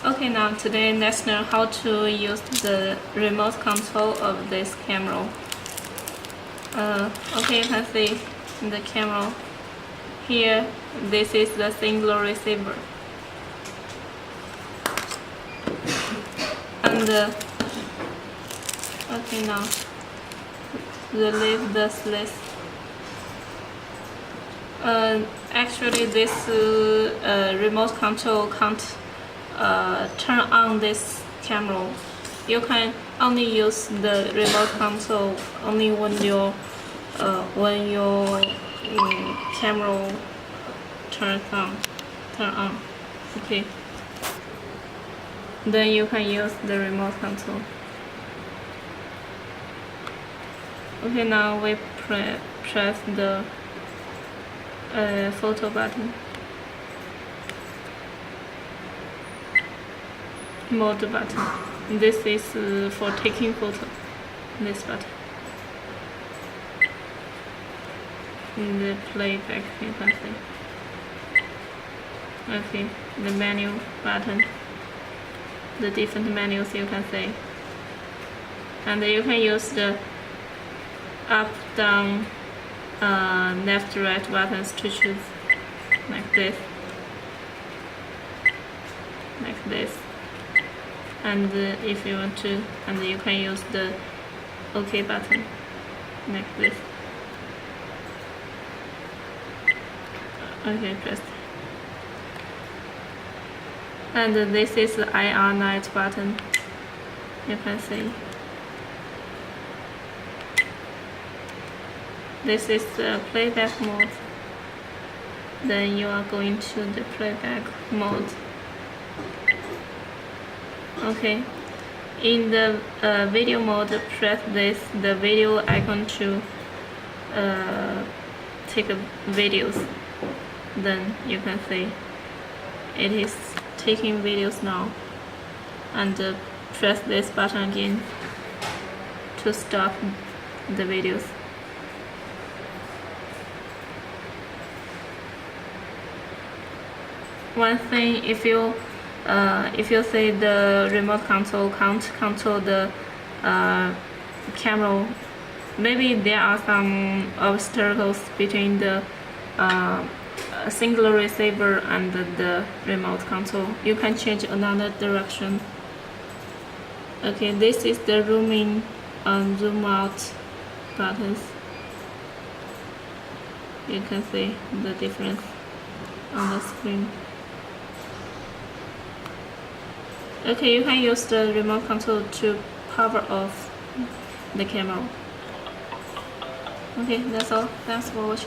Okay, now today let's learn how to use the remote control of this camera. Okay, you can see the camera here. This is the single receiver, and okay, now relieve the slit. Actually, this remote control can't turn on this camera. You can only use the remote control only when your camera turn on. Okay. Then you can use the remote control. Okay, now we press the photo button, mode button. This is for taking photo. This button. In the playback, you can see. Okay, the menu button. The different menus you can see, and you can use the up, down, left, right buttons to choose, like this, and if you want to, and you can use the OK button, like this. Okay, press. And this is the IR night button. You can see. This is the playback mode. Then you are going to the playback mode. Okay. In the video mode, press the video icon to take videos. Then you can see it is taking videos now, and press this button again to stop the videos. One thing, if you say the remote control can't control the camera, maybe there are some obstacles between the single receiver and the remote control. You can change another direction. Okay, this is the zoom in and zoom out buttons. You can see the difference on the screen. Okay, you can use the remote control to power off the camera. Okay, that's all. Thanks for watching.